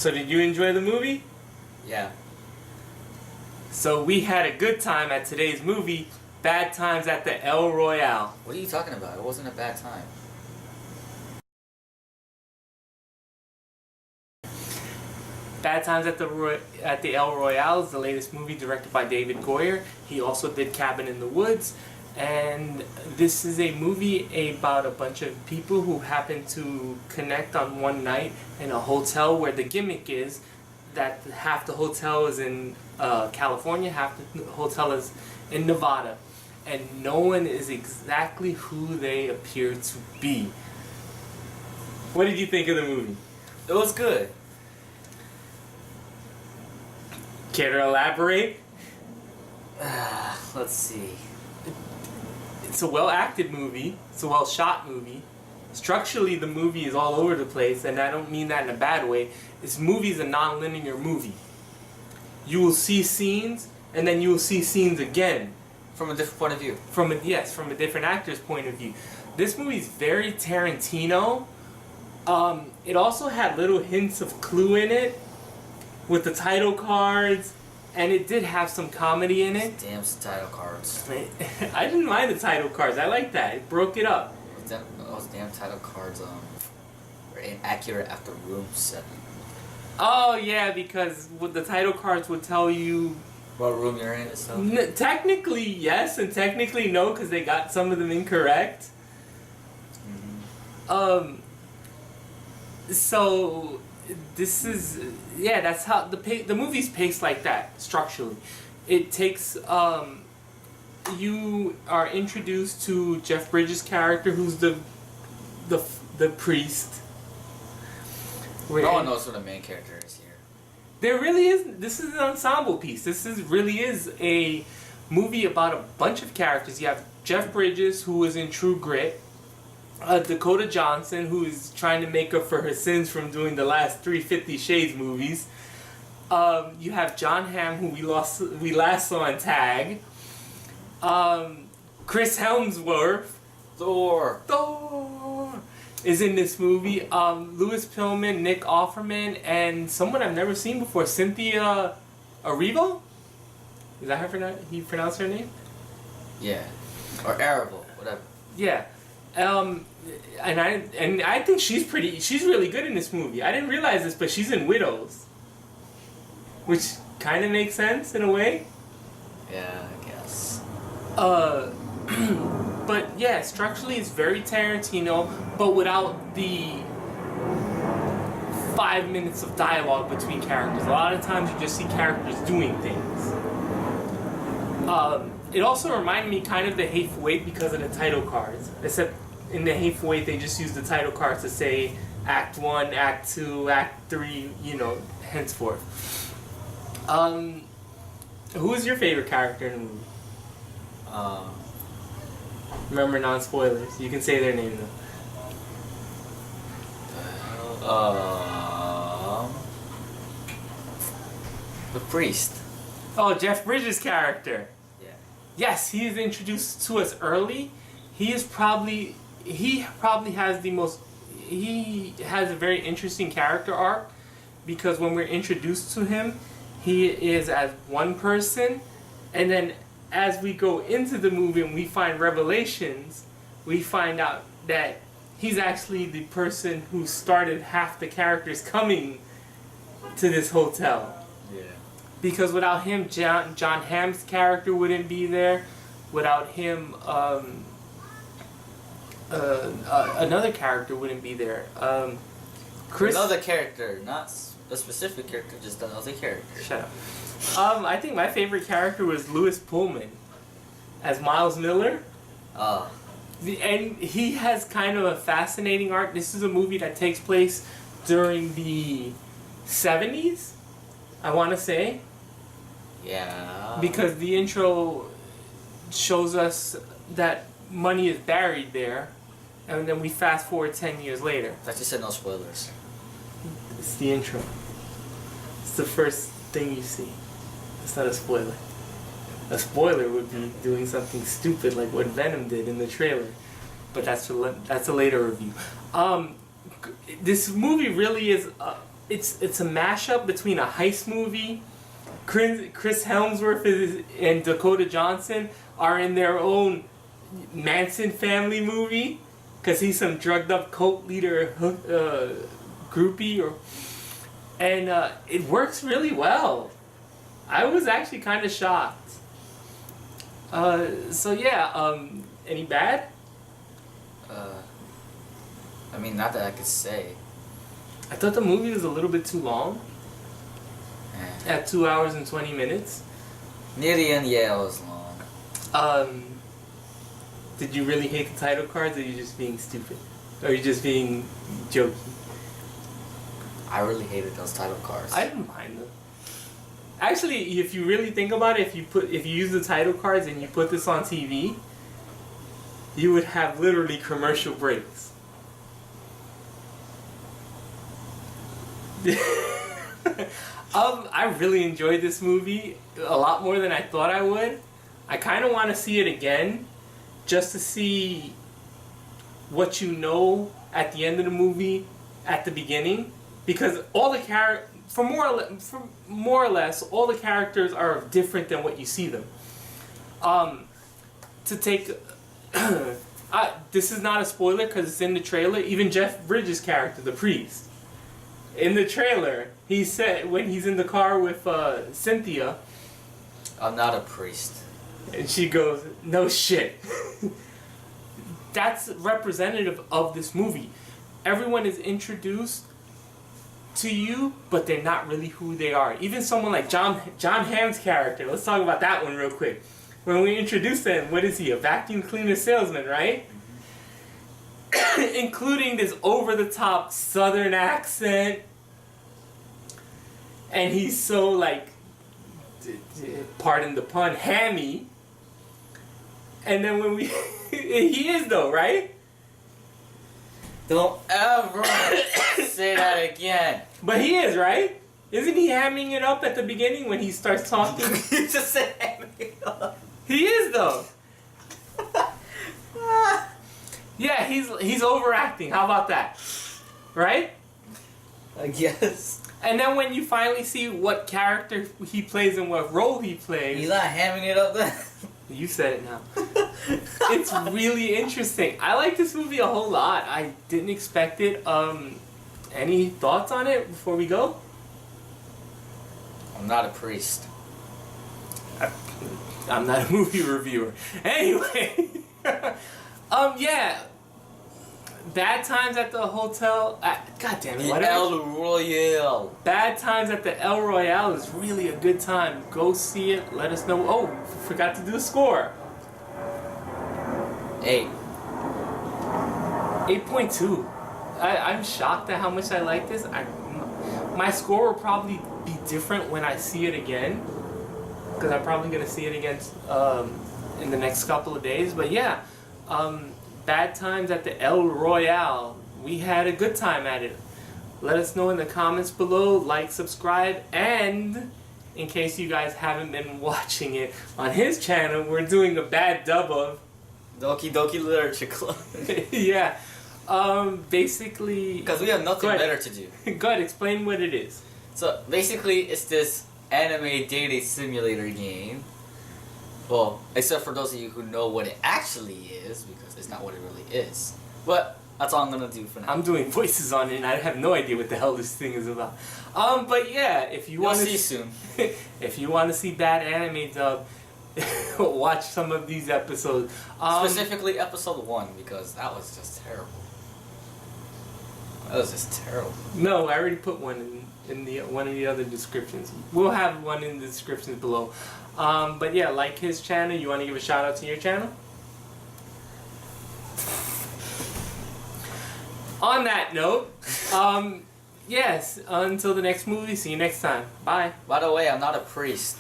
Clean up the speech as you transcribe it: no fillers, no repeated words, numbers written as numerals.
So did you enjoy the movie? Yeah. So we had a good time at today's movie, Bad Times at the El Royale. What are you talking about? It wasn't a bad time. Bad Times at the El Royale is the latest movie directed by David Goyer. He also did Cabin in the Woods. And this is a movie about a bunch of people who happen to connect on one night in a hotel where the gimmick is that half the hotel is in California, half the hotel is in Nevada. And no one is exactly who they appear to be. What did you think of the movie? It was good. Care to elaborate? Let's see. It's a well-acted movie. It's a well-shot movie. Structurally, the movie is all over the place, and I don't mean that in a bad way. This movie is a non-linear movie. You will see scenes, and then you will see scenes again. From a different point of view. From a different actor's point of view. This movie is very Tarantino. It also had little hints of Clue in it, with the title cards, and it did have some comedy in it. Damn title cards. I didn't mind the title cards. I like that. It broke it up. Those damn title cards were inaccurate after Room 7. Oh yeah, because the title cards would tell you what room you're in and stuff. Technically yes, and technically no, because they got some of them incorrect. Mm-hmm. So this is that's how the movie's paced like that structurally. It takes you are introduced to Jeff Bridges' character, who's the priest. No one knows who the main character is here. There really is. This is an ensemble piece. Really is a movie about a bunch of characters. You have Jeff Bridges, who is in True Grit. Dakota Johnson, who is trying to make up for her sins from doing the last 3 50 Shades movies. You have Jon Hamm, who we last saw in Tag. Chris Hemsworth, Thor is in this movie. Louis Pullman, Nick Offerman, and someone I've never seen before, Cynthia Erivo. Is that how he pronounced her name? Yeah, or Erivo, whatever. Yeah. And I think she's really good in this movie. I didn't realize this, but she's in Widows, which kind of makes sense in a way. Yeah, I guess. But yeah, structurally it's very Tarantino, but without the 5 minutes of dialogue between characters. A lot of times you just see characters doing things. It also reminded me kind of The Hateful Eight because of the title cards. Except in The Hateful Eight, they just use the title cards to say Act 1, Act 2, Act 3, henceforth. Who is your favorite character in the movie? Remember, non-spoilers. You can say their name, though. The priest. Oh, Jeff Bridges' character. Yeah. Yes, he is introduced to us early. He has a very interesting character arc, because when we're introduced to him, he is as one person, and then as we go into the movie and we find revelations, we find out that he's actually the person who started half the characters coming to this hotel. Yeah. Because without him, Jon Hamm's character wouldn't be there. Without him, another character wouldn't be there. Another character, not a specific character, just another character. Shut up. I think my favorite character was Louis Pullman as Miles Miller. And he has kind of a fascinating arc. This is a movie that takes place during the 70s, I want to say. Yeah. Because the intro shows us that money is buried there, and then we fast forward 10 years later. I just said no spoilers. It's the intro. It's the first thing you see. It's not a spoiler. A spoiler would be doing something stupid like what Venom did in the trailer, but that's a later review. This movie really is it's a mashup between a heist movie. Chris Hemsworth and Dakota Johnson are in their own Manson family movie because he's some drugged up cult leader groupie, and it works really well. I was actually kind of shocked. So yeah, any bad? I mean, not that I could say. I thought the movie was a little bit too long. At 2 hours and 20 minutes. Near the end, yeah, it was long. Did you really hate the title cards, or are you just being stupid? Or are you just being jokey? I really hated those title cards. I didn't mind them. Actually, if you really think about it, if you use the title cards and you put this on TV, you would have literally commercial breaks. I really enjoyed this movie a lot more than I thought I would. I kind of want to see it again, just to see what you know at the end of the movie, at the beginning, because all the for more or less, all the characters are different than what you see them. To take, this is not a spoiler because it's in the trailer. Even Jeff Bridges' character, the priest, in the trailer, he said when he's in the car with Cynthia, "I'm not a priest," and she goes, "No shit." That's representative of this movie. Everyone is introduced to you, but they're not really who they are. Even someone like Jon Hamm's character. Let's talk about that one real quick. When we introduce him, what is he? A vacuum cleaner salesman, right? Including this over-the-top Southern accent. And he's so, like, pardon the pun, hammy. And then when we... he is, though, right? Don't ever say that again. But he is, right? Isn't he hamming it up at the beginning when he starts talking? You just said hamming it up. He is, though. Yeah, he's overacting. How about that? Right? I guess. And then when you finally see what character he plays and what role he plays... He's not hamming it up then. You said it now. It's really interesting. I like this movie a whole lot. I didn't expect it. Any thoughts on it before we go? I'm not a priest. I'm not a movie reviewer. Anyway. Yeah. Bad Times at the Hotel... God damn it. The El Royale. Bad Times at the El Royale is really a good time. Go see it. Let us know. Oh, forgot to do a score. 8. 8.2. I'm shocked at how much I like this. My score will probably be different when I see it again, because I'm probably going to see it again in the next couple of days. But yeah, Bad Times at the El Royale. We had a good time at it. Let us know in the comments below. Like, subscribe, and in case you guys haven't been watching it on his channel, we're doing a bad dub of Doki Doki Literature Club. Yeah. Basically... Because we have nothing better to do. Go ahead, explain what it is. So, basically, it's this anime dating simulator game. Well, except for those of you who know what it actually is, because it's not what it really is. But, that's all I'm going to do for now. I'm doing voices on it, and I have no idea what the hell this thing is about. But yeah, if you want to see soon. If you want to see bad anime dub, watch some of these episodes. Specifically episode 1, because that was just terrible. That was just terrible. No, I already put one in the one of the other descriptions. We'll have one in the descriptions below. But yeah, like his channel. You want to give a shout out to your channel? On that note, yes, until the next movie, see you next time. Bye. By the way, I'm not a priest.